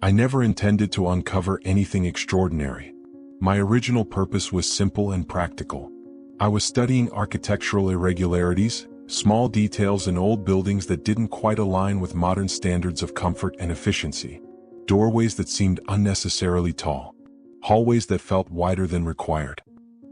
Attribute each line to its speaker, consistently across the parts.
Speaker 1: I never intended to uncover anything extraordinary. My original purpose was simple and practical. I was studying architectural irregularities, small details in old buildings that didn't quite align with modern standards of comfort and efficiency. Doorways that seemed unnecessarily tall. Hallways that felt wider than required.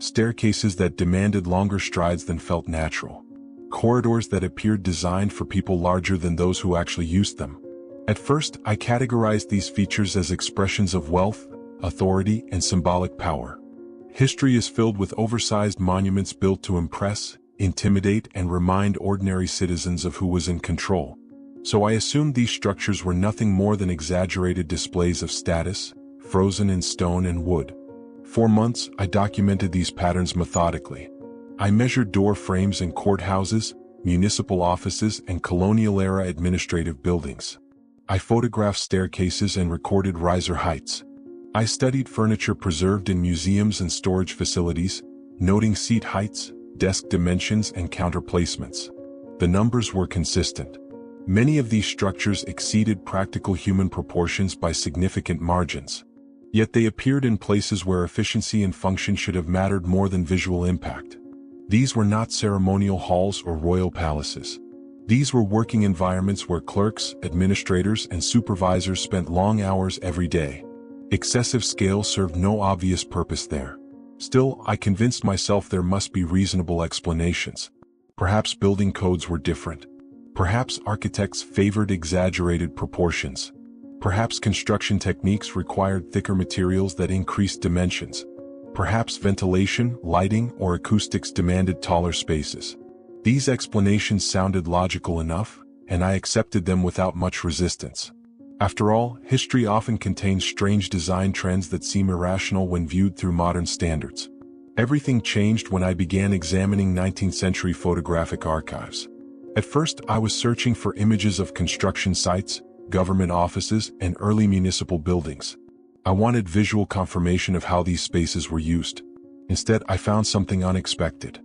Speaker 1: Staircases that demanded longer strides than felt natural. Corridors that appeared designed for people larger than those who actually used them. At first, I categorized these features as expressions of wealth, authority, and symbolic power. History is filled with oversized monuments built to impress, intimidate, and remind ordinary citizens of who was in control. So I assumed these structures were nothing more than exaggerated displays of status, frozen in stone and wood. For months, I documented these patterns methodically. I measured door frames in courthouses, municipal offices, and colonial-era administrative buildings. I photographed staircases and recorded riser heights. I studied furniture preserved in museums and storage facilities, noting seat heights, desk dimensions, and counter placements. The numbers were consistent. Many of these structures exceeded practical human proportions by significant margins. Yet they appeared in places where efficiency and function should have mattered more than visual impact. These were not ceremonial halls or royal palaces. These were working environments where clerks, administrators, and supervisors spent long hours every day. Excessive scale served no obvious purpose there. Still, I convinced myself there must be reasonable explanations. Perhaps building codes were different. Perhaps architects favored exaggerated proportions. Perhaps construction techniques required thicker materials that increased dimensions. Perhaps ventilation, lighting, or acoustics demanded taller spaces. These explanations sounded logical enough, and I accepted them without much resistance. After all, history often contains strange design trends that seem irrational when viewed through modern standards. Everything changed when I began examining 19th-century photographic archives. At first, I was searching for images of construction sites, government offices, and early municipal buildings. I wanted visual confirmation of how these spaces were used. Instead, I found something unexpected.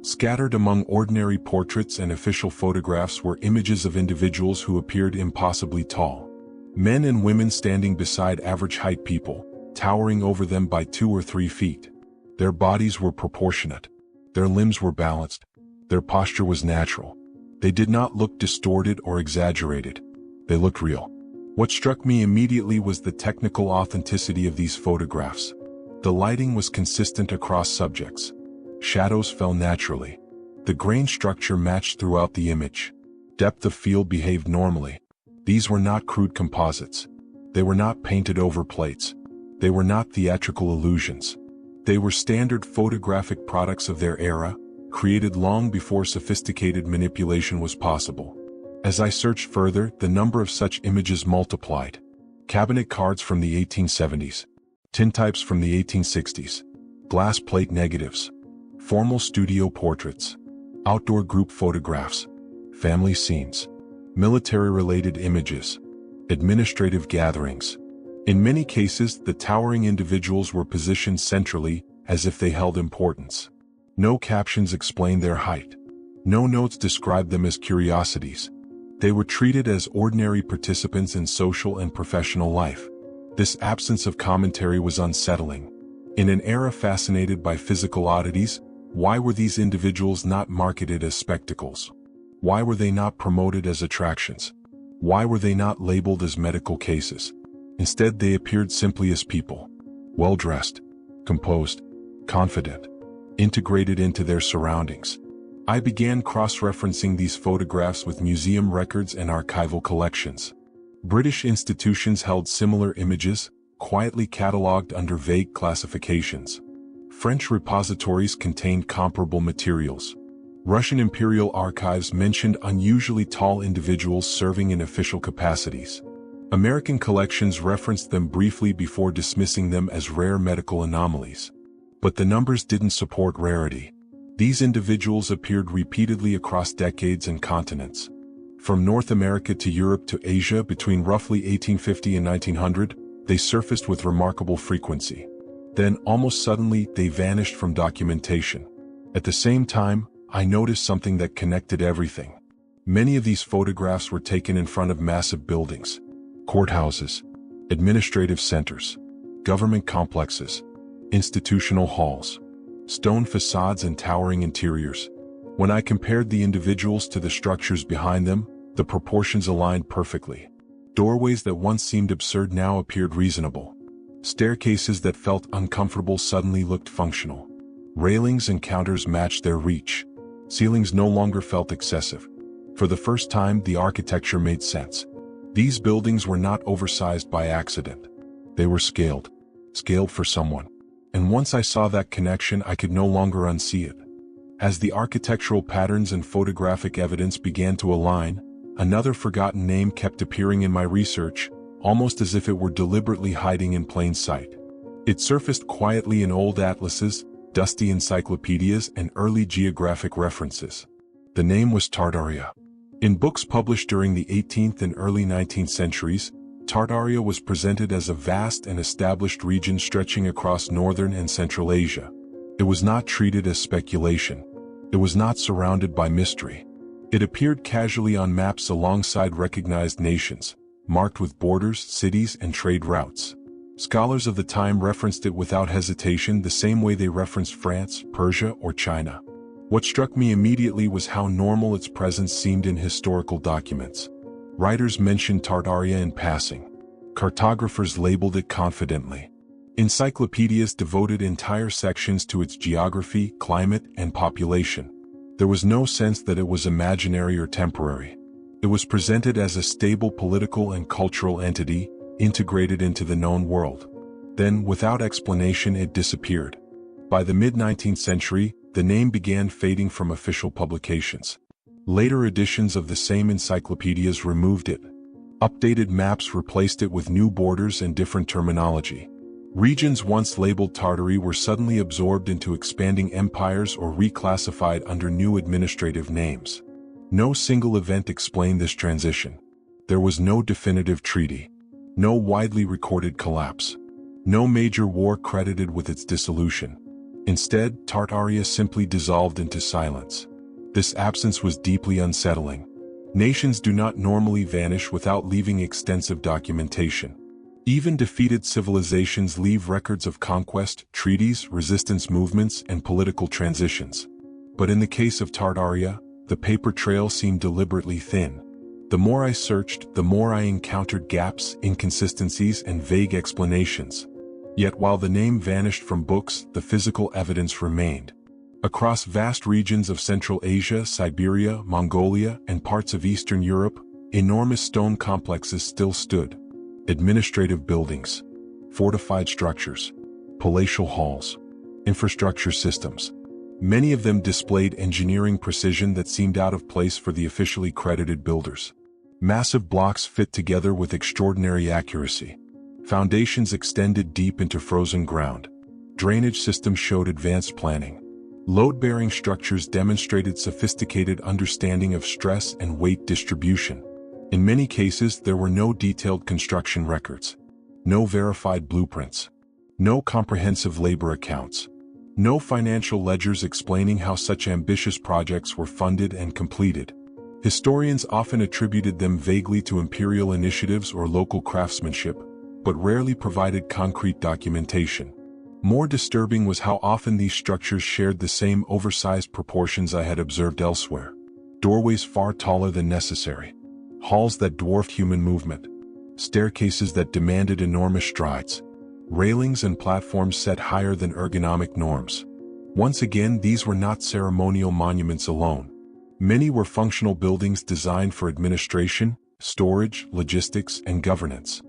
Speaker 1: Scattered among ordinary portraits and official photographs were images of individuals who appeared impossibly tall. Men and women standing beside average-height people, towering over them by 2 or 3 feet. Their bodies were proportionate. Their limbs were balanced. Their posture was natural. They did not look distorted or exaggerated. They looked real. What struck me immediately was the technical authenticity of these photographs. The lighting was consistent across subjects. Shadows fell naturally. The grain structure matched throughout the image. Depth of field behaved normally. These were not crude composites. They were not painted over plates. They were not theatrical illusions. They were standard photographic products of their era, created long before sophisticated manipulation was possible. As I searched further, the number of such images multiplied. Cabinet cards from the 1870s, tintypes from the 1860s, glass plate negatives, formal studio portraits, outdoor group photographs, family scenes, military-related images, administrative gatherings. In many cases, the towering individuals were positioned centrally, as if they held importance. No captions explained their height. No notes described them as curiosities. They were treated as ordinary participants in social and professional life. This absence of commentary was unsettling. In an era fascinated by physical oddities, why were these individuals not marketed as spectacles? Why were they not promoted as attractions? Why were they not labeled as medical cases? Instead, they appeared simply as people. Well-dressed, composed, confident, integrated into their surroundings. I began cross-referencing these photographs with museum records and archival collections. British institutions held similar images, quietly catalogued under vague classifications. French repositories contained comparable materials. Russian imperial archives mentioned unusually tall individuals serving in official capacities. American collections referenced them briefly before dismissing them as rare medical anomalies. But the numbers didn't support rarity. These individuals appeared repeatedly across decades and continents. From North America to Europe to Asia between roughly 1850 and 1900, they surfaced with remarkable frequency. Then, almost suddenly, they vanished from documentation. At the same time, I noticed something that connected everything. Many of these photographs were taken in front of massive buildings, courthouses, administrative centers, government complexes, institutional halls, stone facades and towering interiors. When I compared the individuals to the structures behind them, the proportions aligned perfectly. Doorways that once seemed absurd now appeared reasonable. Staircases that felt uncomfortable suddenly looked functional. Railings and counters matched their reach. Ceilings no longer felt excessive. For the first time, the architecture made sense. These buildings were not oversized by accident. They were scaled for someone. And once I saw that connection, I could no longer unsee it. As the architectural patterns and photographic evidence began to align, another forgotten name kept appearing in my research, almost as if it were deliberately hiding in plain sight. It surfaced quietly in old atlases, dusty encyclopedias, and early geographic references. The name was Tartaria. In books published during the 18th and early 19th centuries, Tartaria was presented as a vast and established region stretching across northern and central Asia. It was not treated as speculation. It was not surrounded by mystery. It appeared casually on maps alongside recognized nations, marked with borders, cities, and trade routes. Scholars of the time referenced it without hesitation, the same way they referenced France, Persia, or China. What struck me immediately was how normal its presence seemed in historical documents. Writers mentioned Tartaria in passing. Cartographers labeled it confidently. Encyclopedias devoted entire sections to its geography, climate, and population. There was no sense that it was imaginary or temporary. It was presented as a stable political and cultural entity, integrated into the known world. Then, without explanation, it disappeared. By the mid-19th century, the name began fading from official publications. Later editions of the same encyclopedias removed it. Updated maps replaced it with new borders and different terminology. Regions once labeled Tartary were suddenly absorbed into expanding empires or reclassified under new administrative names. No single event explained this transition. There was no definitive treaty. No widely recorded collapse. No major war credited with its dissolution. Instead, Tartaria simply dissolved into silence. This absence was deeply unsettling. Nations do not normally vanish without leaving extensive documentation. Even defeated civilizations leave records of conquest, treaties, resistance movements, and political transitions. But in the case of Tartaria, the paper trail seemed deliberately thin. The more I searched, the more I encountered gaps, inconsistencies, and vague explanations. Yet while the name vanished from books, the physical evidence remained. Across vast regions of Central Asia, Siberia, Mongolia, and parts of Eastern Europe, enormous stone complexes still stood. Administrative buildings, fortified structures, palatial halls, infrastructure systems. Many of them displayed engineering precision that seemed out of place for the officially credited builders. Massive blocks fit together with extraordinary accuracy. Foundations extended deep into frozen ground. Drainage systems showed advanced planning. Load-bearing structures demonstrated sophisticated understanding of stress and weight distribution. In many cases, there were no detailed construction records, no verified blueprints, no comprehensive labor accounts, no financial ledgers explaining how such ambitious projects were funded and completed. Historians often attributed them vaguely to imperial initiatives or local craftsmanship, but rarely provided concrete documentation. More disturbing was how often these structures shared the same oversized proportions I had observed elsewhere. Doorways far taller than necessary. Halls that dwarfed human movement. Staircases that demanded enormous strides. Railings and platforms set higher than ergonomic norms. Once again, these were not ceremonial monuments alone. Many were functional buildings designed for administration, storage, logistics, and governance.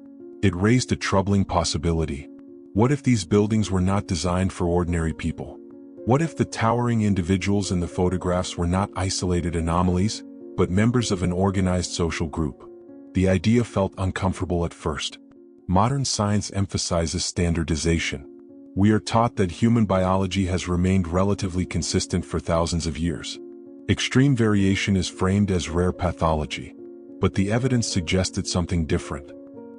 Speaker 1: It raised a troubling possibility. What if these buildings were not designed for ordinary people? What if the towering individuals in the photographs were not isolated anomalies, but members of an organized social group? The idea felt uncomfortable at first. Modern science emphasizes standardization. We are taught that human biology has remained relatively consistent for thousands of years. Extreme variation is framed as rare pathology. But the evidence suggested something different.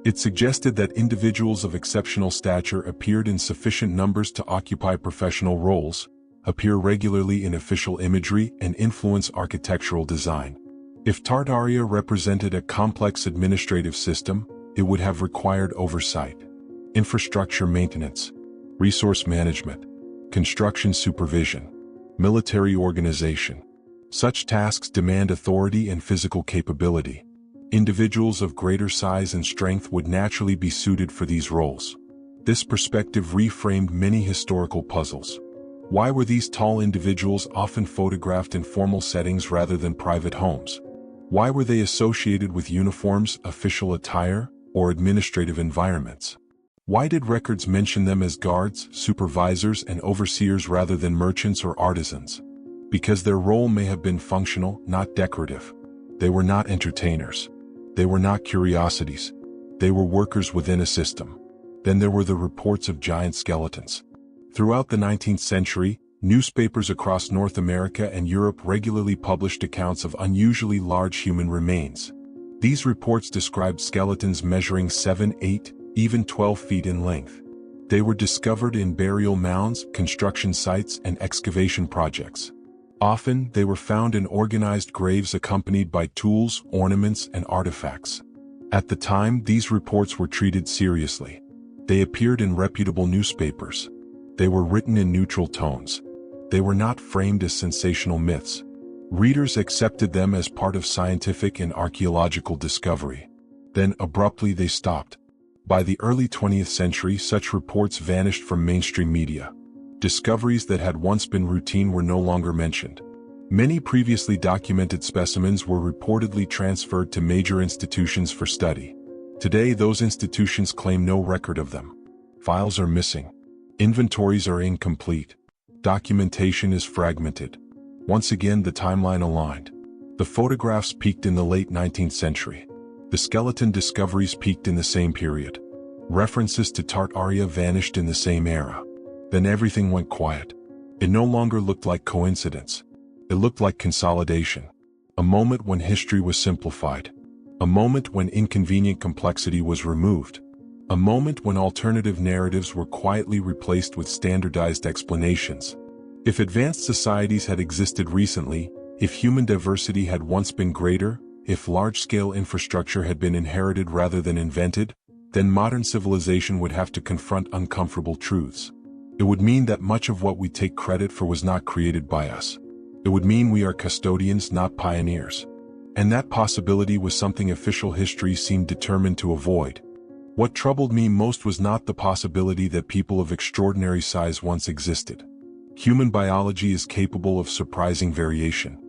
Speaker 1: It suggested that individuals of exceptional stature appeared in sufficient numbers to occupy professional roles, appear regularly in official imagery, and influence architectural design. If Tartaria represented a complex administrative system, it would have required oversight, infrastructure maintenance, resource management, construction supervision, military organization. Such tasks demand authority and physical capability. Individuals of greater size and strength would naturally be suited for these roles. This perspective reframed many historical puzzles. Why were these tall individuals often photographed in formal settings rather than private homes? Why were they associated with uniforms, official attire, or administrative environments? Why did records mention them as guards, supervisors, and overseers rather than merchants or artisans? Because their role may have been functional, not decorative. They were not entertainers. They were not curiosities. They were workers within a system. Then there were the reports of giant skeletons. Throughout the 19th century, newspapers across North America and Europe regularly published accounts of unusually large human remains. These reports described skeletons measuring 7, 8, even 12 feet in length. They were discovered in burial mounds, construction sites, and excavation projects. Often, they were found in organized graves accompanied by tools, ornaments, and artifacts. At the time, these reports were treated seriously. They appeared in reputable newspapers. They were written in neutral tones. They were not framed as sensational myths. Readers accepted them as part of scientific and archaeological discovery. Then, abruptly, they stopped. By the early 20th century, such reports vanished from mainstream media. Discoveries that had once been routine were no longer mentioned. Many previously documented specimens were reportedly transferred to major institutions for study. Today, those institutions claim no record of them. Files are missing. Inventories are incomplete. Documentation is fragmented. Once again, the timeline aligned. The photographs peaked in the late 19th century. The skeleton discoveries peaked in the same period. References to Tartaria vanished in the same era. Then everything went quiet. It no longer looked like coincidence. It looked like consolidation. A moment when history was simplified. A moment when inconvenient complexity was removed. A moment when alternative narratives were quietly replaced with standardized explanations. If advanced societies had existed recently, if human diversity had once been greater, if large-scale infrastructure had been inherited rather than invented, then modern civilization would have to confront uncomfortable truths. It would mean that much of what we take credit for was not created by us. It would mean we are custodians, not pioneers. And that possibility was something official history seemed determined to avoid. What troubled me most was not the possibility that people of extraordinary size once existed. Human biology is capable of surprising variation.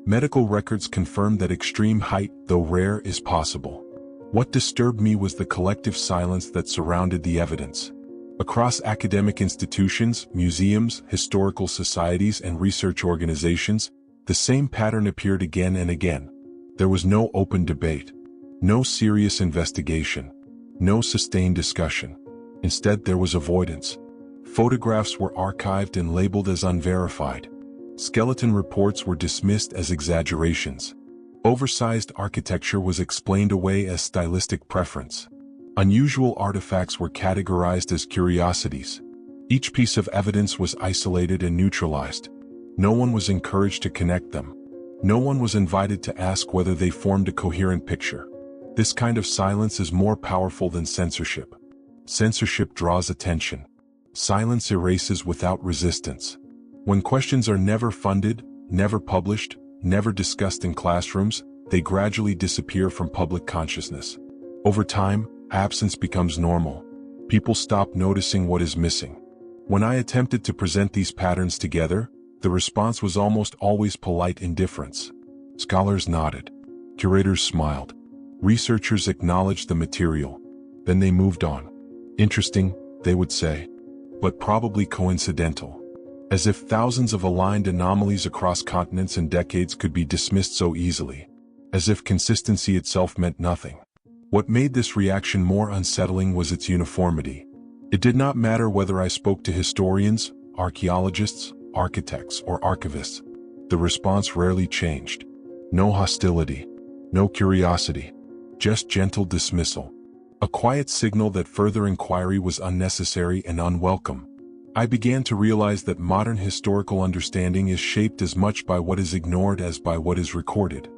Speaker 1: Medical records confirm that extreme height, though rare, is possible. What disturbed me was the collective silence that surrounded the evidence. Across academic institutions, museums, historical societies, and research organizations, the same pattern appeared again and again. There was no open debate, no serious investigation, no sustained discussion. Instead, there was avoidance. Photographs were archived and labeled as unverified. Skeleton reports were dismissed as exaggerations. Oversized architecture was explained away as stylistic preference. Unusual artifacts were categorized as curiosities. Each piece of evidence was isolated and neutralized. No one was encouraged to connect them. No one was invited to ask whether they formed a coherent picture. This kind of silence is more powerful than censorship. Censorship draws attention. Silence erases without resistance. When questions are never funded, never published, never discussed in classrooms, they gradually disappear from public consciousness. Over time, absence becomes normal. People stop noticing what is missing. When I attempted to present these patterns together, the response was almost always polite indifference. Scholars nodded. Curators smiled. Researchers acknowledged the material. Then they moved on. Interesting, they would say. But probably coincidental. As if thousands of aligned anomalies across continents and decades could be dismissed so easily. As if consistency itself meant nothing. What made this reaction more unsettling was its uniformity. It did not matter whether I spoke to historians, archaeologists, architects, or archivists. The response rarely changed. No hostility. No curiosity. Just gentle dismissal. A quiet signal that further inquiry was unnecessary and unwelcome. I began to realize that modern historical understanding is shaped as much by what is ignored as by what is recorded.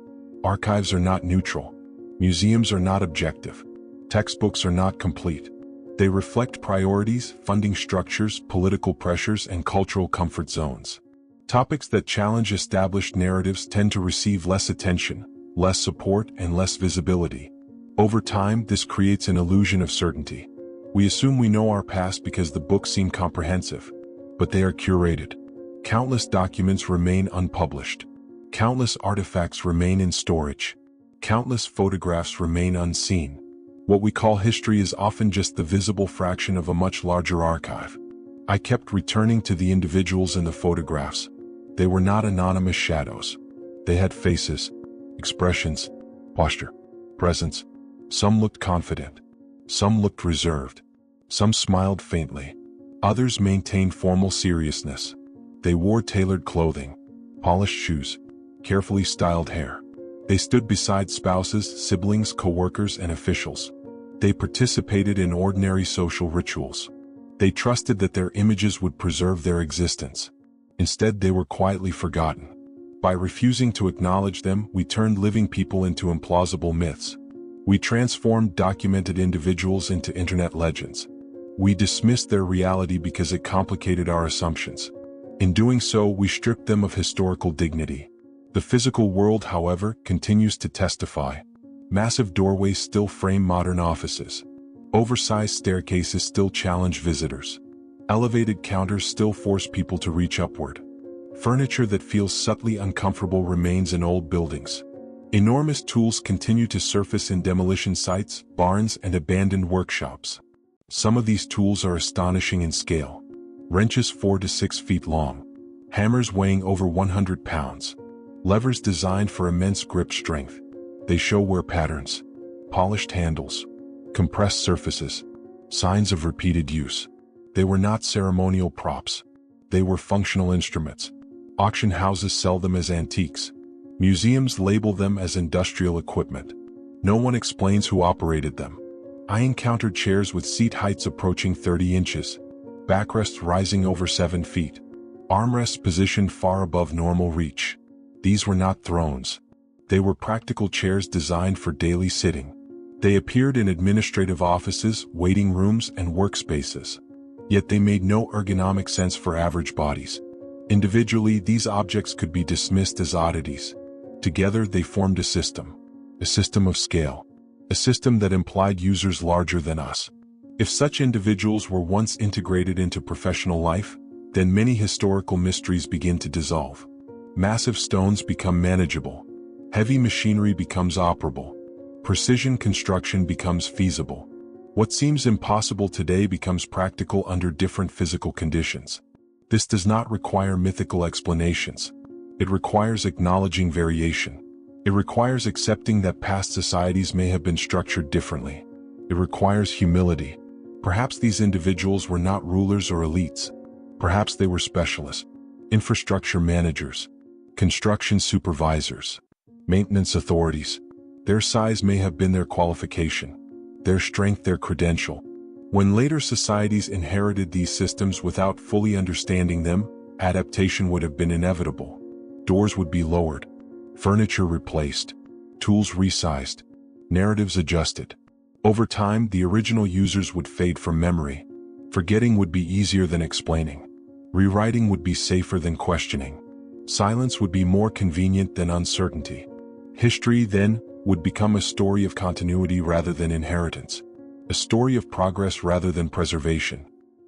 Speaker 1: Archives are not neutral. Museums are not objective. Textbooks are not complete. They reflect priorities, funding structures, political pressures, and cultural comfort zones. Topics that challenge established narratives tend to receive less attention, less support, and less visibility. Over time, this creates an illusion of certainty. We assume we know our past because the books seem comprehensive, but they are curated. Countless documents remain unpublished. Countless artifacts remain in storage. Countless photographs remain unseen. What we call history is often just the visible fraction of a much larger archive. I kept returning to the individuals in the photographs. They were not anonymous shadows. They had faces, expressions, posture, presence. Some looked confident. Some looked reserved. Some smiled faintly. Others maintained formal seriousness. They wore tailored clothing, polished shoes, carefully styled hair. They stood beside spouses, siblings, co-workers, and officials. They participated in ordinary social rituals. They trusted that their images would preserve their existence. Instead, they were quietly forgotten. By refusing to acknowledge them, we turned living people into implausible myths. We transformed documented individuals into internet legends. We dismissed their reality because it complicated our assumptions. In doing so, we stripped them of historical dignity. The physical world, however, continues to testify. Massive doorways still frame modern offices. Oversized staircases still challenge visitors. Elevated counters still force people to reach upward. Furniture that feels subtly uncomfortable remains in old buildings. Enormous tools continue to surface in demolition sites, barns, and abandoned workshops. Some of these tools are astonishing in scale. Wrenches 4 to 6 feet long. Hammers weighing over 100 pounds. Levers designed for immense grip strength. They show wear patterns. Polished handles. Compressed surfaces. Signs of repeated use. They were not ceremonial props. They were functional instruments. Auction houses sell them as antiques. Museums label them as industrial equipment. No one explains who operated them. I encountered chairs with seat heights approaching 30 inches. Backrests rising over 7 feet. Armrests positioned far above normal reach. These were not thrones. They were practical chairs designed for daily sitting. They appeared in administrative offices, waiting rooms, and workspaces. Yet they made no ergonomic sense for average bodies. Individually, these objects could be dismissed as oddities. Together, they formed a system of scale, a system that implied users larger than us. If such individuals were once integrated into professional life, then many historical mysteries begin to dissolve. Massive stones become manageable. Heavy machinery becomes operable. Precision construction becomes feasible. What seems impossible today becomes practical under different physical conditions. This does not require mythical explanations. It requires acknowledging variation. It requires accepting that past societies may have been structured differently. It requires humility. Perhaps these individuals were not rulers or elites. Perhaps they were specialists, infrastructure managers, construction supervisors, maintenance authorities. Their size may have been their qualification, their strength their credential. When later societies inherited these systems without fully understanding them, adaptation would have been inevitable. Doors would be lowered, furniture replaced, tools resized, narratives adjusted. Over time, the original users would fade from memory. Forgetting would be easier than explaining. Rewriting would be safer than questioning. Silence would be more convenient than uncertainty. History, then, would become a story of continuity rather than inheritance. A story of progress rather than preservation.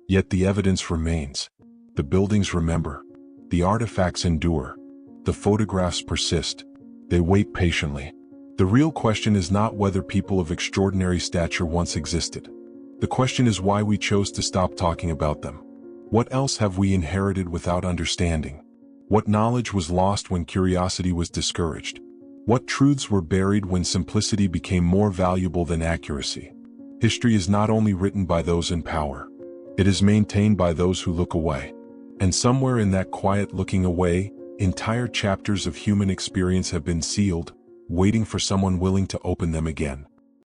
Speaker 1: Yet the evidence remains. The buildings remember. The artifacts endure. The photographs persist. They wait patiently. The real question is not whether people of extraordinary stature once existed. The question is why we chose to stop talking about them. What else have we inherited without understanding? What knowledge was lost when curiosity was discouraged? What truths were buried when simplicity became more valuable than accuracy? History is not only written by those in power. It is maintained by those who look away. And somewhere in that quiet looking away, entire chapters of human experience have been sealed, waiting for someone willing to open them again.